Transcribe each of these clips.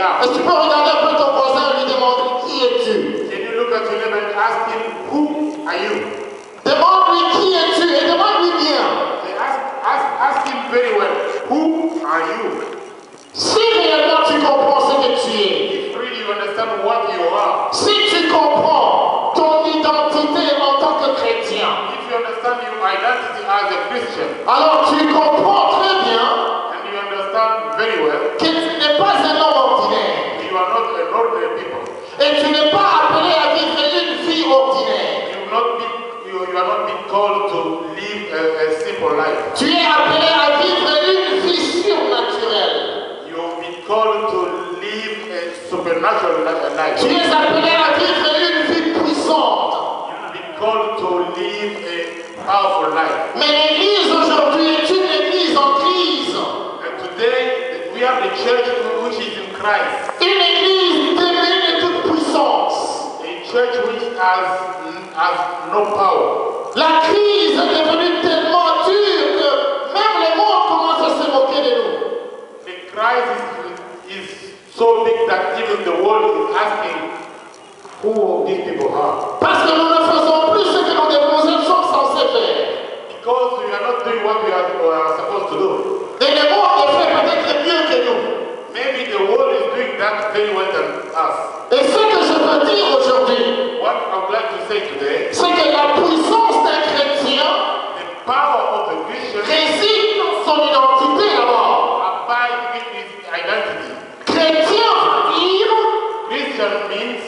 are. Est-ce que tu peux regarder un peu ton voisin et lui demander qui es-tu? Can you look at your neighbor and ask him, who are you? Demande-lui qui es-tu et demande-lui bien. Ask him very well, who are you? Si réellement tu comprends ce que tu es, If really you understand what you are, si tu comprends ton identité en tant que chrétien, if you understand your identity as a Christian, alors tu comprends très bien and you understand very well, que tu n'es pas un homme ordinaire you are not an ordinary people. et tu n'es pas appelé à vivre une vie ordinaire. You are not being called to live a simple life. Tu es appelé à vivre une vie surnaturelle. You've been called to live a supernatural life. Tu es appelé à vivre une vie puissante. You've been called to live a powerful life. Mais l'église aujourd'hui est une église en crise. And today we have the church which is in Christ. Une église dénuée de toute puissance. A church which has no power. La crise est devenue tellement dure que même le monde commence à se moquer de nous. The crisis is so big that even the world is asking who these people are. Parce que nous ne faisons plus ce que nos déposés sont censés faire. Because we are not doing what we are supposed to do. Et le monde le fait peut-être mieux que nous. Maybe the world is doing that very well than us. Et ce que je veux dire aujourd'hui, What I would like to say today, c'est que la puissance d'un chrétien the power of the Christian réside dans son identité d'abord. abides with his identity. Chrétien veut dire Christian means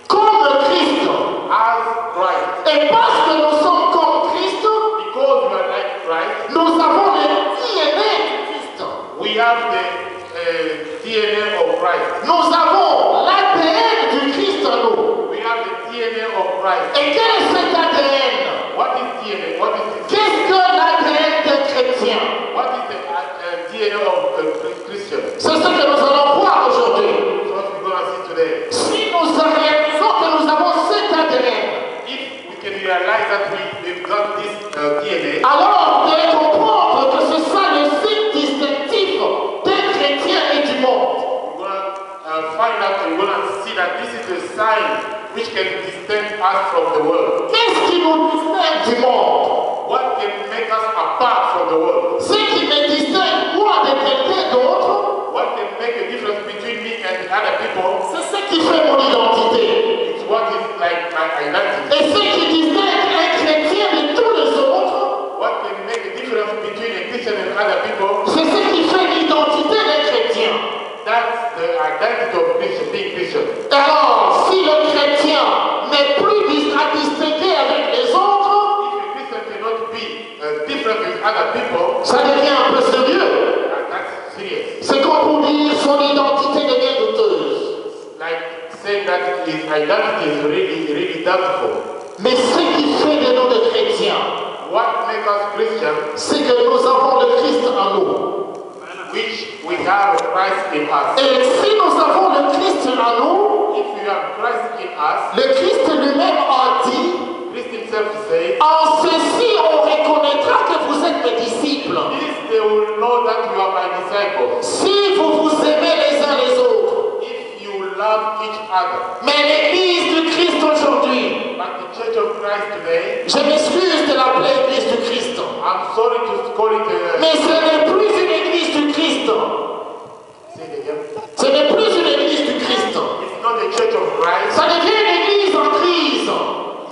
comme Christ. as Christ. Et parce que nous sommes comme Christ, Because we are like Christ, nous avons le DNA de Christ. we have the DNA of Christ. Nous avons l'ADN du Christ en nous. We have the DNA of Christ. Et quel est cet ADN? What is DNA? What is it? Qu'est-ce que l'ADN d'un chrétien? What is the DNA of a Christian? C'est ce que nous allons voir aujourd'hui. That's what we're going to see today. Si nous réalisons que nous avons cet ADN, If we can realize that we've got this DNA, alors vous allez comprendre que c'est ça le signe distinctif d'un chrétien et du monde. we're going to find out and we're going to see that this is the sign which can distinguish us from the world. Qu'est-ce qui nous distingue du monde? What can make us apart from the world? Ce qui me distingue moi de quelqu'un d'autre, What can make a difference between me and other people? c'est ce qui fait mon identité. It's what is like my identity. Et ce qui distingue un chrétien de tous les autres, What can make a difference between a Christian and other people? c'est ce qui fait l'identité d'un chrétien. That's the identity of Christian, being Christian. Alors, si le chrétien n'est plus à distinguer avec les autres, If a Christian cannot be different with other people, ça devient un peu sérieux. that's serious. C'est comme pour dire son identité devient douteuse. Like saying that his identity is really doubtful. Mais ce qui fait de nous des chrétiens, What makes us Christian, c'est que nous avons le Christ en nous. which we have Christ in us. Et si nous avons le Christ en nous, If we have Christ in us, le Christ lui-même a dit, Christ himself says, en ceci on reconnaîtra que vous êtes mes disciples. this they will know that you are my disciples. Si vous vous aimez les uns les autres. If you love each other. Mais l'église du Christ aujourd'hui, But the Church of Christ today, je m'excuse de l'appeler église du Christ, I'm sorry to call it mais ce n'est plus une église du Christ. say it again. Ce n'est plus une église du Christ. It's not the Church of Christ. Ça devient une église en crise.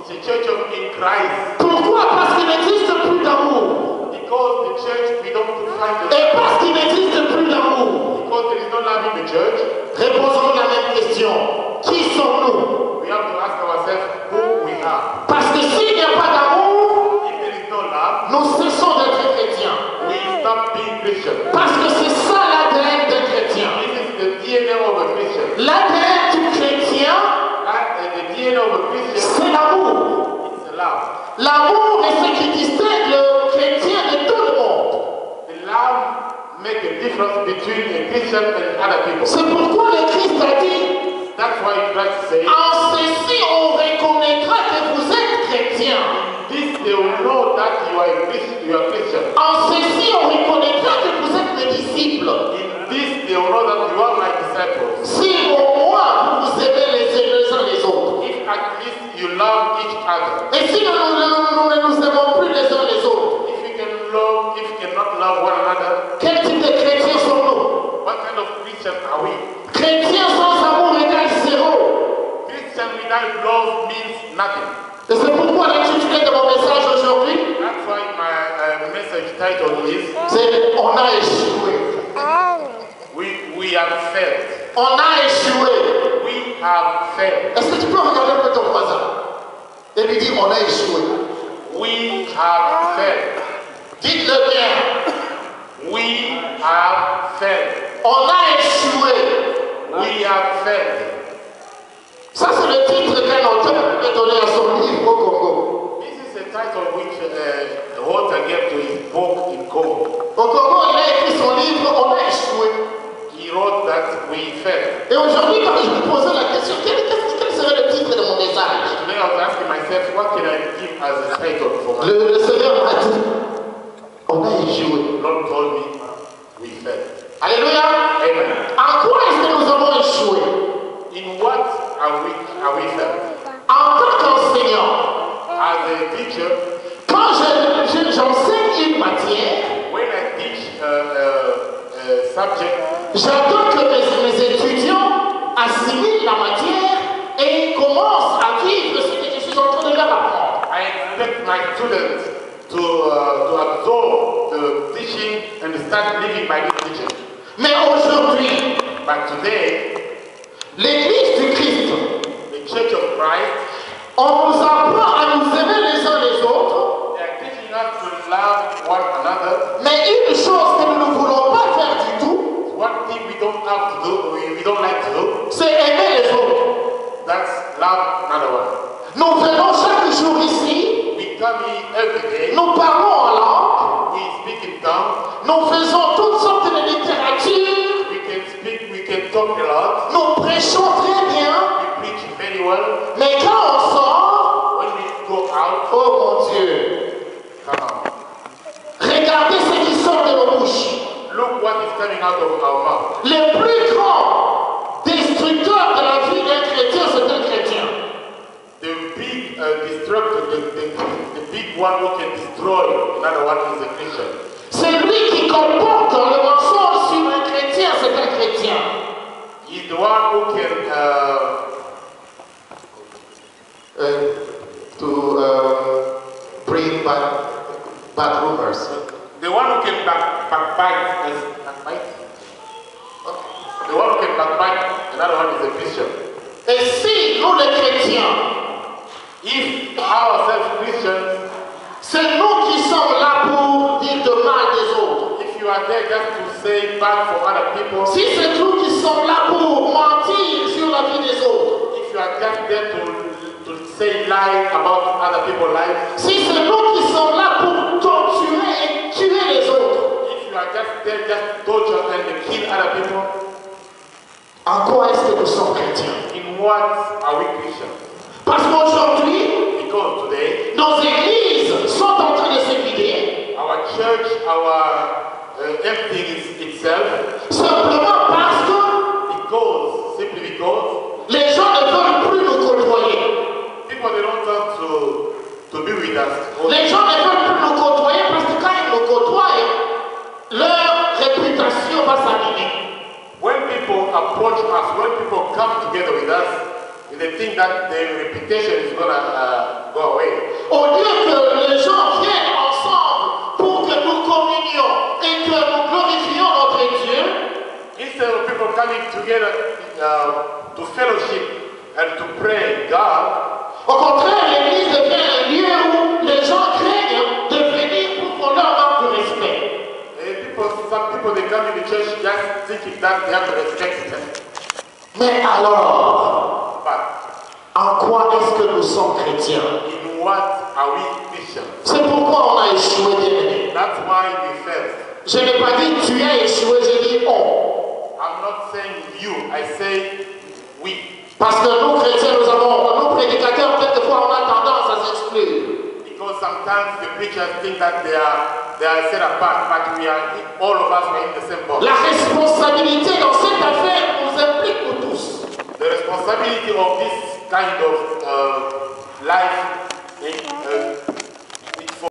It's a church of in Christ. Pourquoi? Parce qu'il n'existe plus d'amour. Because the church, we don't find the Et parce qu'il n'existe plus d'amour. because there is no love in the church, Réposons la même question. Qui sommes-nous? we have to ask ourselves who we are. Parce que s'il n'y a pas d'amour, If there is no love, nous cessons d'être chrétiens. we stop being Christian. Parce que c'est ça l'ADN d'un chrétien. This is the DNA of a Christian. L'ADN du chrétien, The DNA of a Christian c'est l'amour. is love. L'amour est ce qui distingue le chrétien de tout le monde. The love make a difference between a Christian and other people. C'est pourquoi le Christ a dit, That's why Christ says, en ceci on reconnaîtra que vous êtes chrétien. this they will know that you are a Christian. You are Christian. En ceci on reconnaîtra que vous êtes mes disciples. In this they will know that you are my disciples. Si Et si nous ne nous aimons plus les uns les autres, if we cannot love one another, quel type de chrétiens sommes-nous? what kind of Christian are we? Chrétiens sans amour égale zéro. Christian without love means nothing. Et c'est pourquoi l'intitulé de mon message aujourd'hui, That's why my message title is c'est On a échoué. We have failed. On a échoué. We have failed. Est-ce que tu peux regarder un peu ton voisin et lui dire on a échoué? We have failed. Dites-le bien. We have failed. On a échoué. We have failed. Ça, c'est le titre qu'un auteur a donné à son livre au Congo. This is the title which the author gave to his book in Congo. Au Congo, il a écrit son livre On a échoué. He wrote that we failed. Et aujourd'hui, quand je me posais la question, quel serait le titre de mon message? Today I was asking myself, what can I give as a title for my Le Seigneur m'a dit On a échoué. The Lord told me we failed. Alléluia. Amen. En quoi est-ce que nous avons échoué? In what are we failed? En tant qu'enseignant, As a teacher, quand j'enseigne une matière, when I teach a subject, j'attends que mes étudiants assimilent la matière et commencent à vivre ce que je suis en train de leur apprendre. I expect my students to absorb the teaching and start living by this teaching. Mais aujourd'hui, But today, l'Église du Christ, the Church of Christ, on nous apprend à nous aimer les uns les autres, they are teaching us to love one another. mais une chose que nous ne voulons pas faire du tout, One thing we don't have to do, we don't like to do, c'est aimer les autres. that's love another one. Nous venons chaque jour ici, We come here every day, nous parlons en langue, we speak in tongues, nous faisons toutes sortes de littérature, we can speak, we can talk a lot, nous prêchons très bien, we preach very well. mais quand on sort, When we go out, oh mon Dieu, come on. regardez ce qui sort de nos bouches. Look what is coming out of our mouth. Le plus grand destructeur de la vie d'un chrétien, c'est un chrétien. The big destructor, the big one who can destroy another one is a Christian. Celui qui comporte le mensonge sur un chrétien, c'est un chrétien. He's the one who can Bring bad rumors. the one who can backbite. The one who can backbite, another one is a Christian. Et si nous les chrétiens, If ourselves Christians, c'est nous qui sommes là pour dire de mal des autres. if you are there just to say bad for other people, Si c'est nous qui sommes là pour mentir sur la vie des autres. if you are just there to say lie about other people's lives, Si c'est nous qui sommes là pour torturer et tuer les autres. if you are just there just to torture and kill other people, En quoi est-ce que nous sommes chrétiens? in what are we Christians? Parce qu'aujourd'hui, Because today, nos églises sont en train de se vider our church, everything is itself, simplement parce que simply because les gens ne veulent plus nous côtoyer. people they don't want to be with us. Les gens ne veulent plus nous côtoyer parce que quand ils nous côtoient, leur réputation va s'abîmer. When people approach us, when people come together with us, they think that their reputation is gonna go away. Au lieu que les gens viennent ensemble pour que nous communions et que nous glorifions notre Dieu, Instead of people coming together to fellowship and to pray God, au contraire, l'église devient un lieu où les gens craignent de venir pour qu'on leur manque de respect. some people they come in the church just thinking that they have to respect them. Mais alors, But en quoi est-ce que nous sommes chrétiens? in what are we Christians? C'est pourquoi on a échoué, bien-aimés. That's why we fail. Je n'ai pas dit tu as échoué, j'ai dit on. I'm not saying you, I say we. Parce que nous chrétiens, nous prédicateurs, quelquefois on a tendance à s'exclure. Because sometimes the preachers think that they are set apart, but all of us are in the same boat. La responsabilité dans cette affaire nous implique nous tous. The responsibility of this kind of life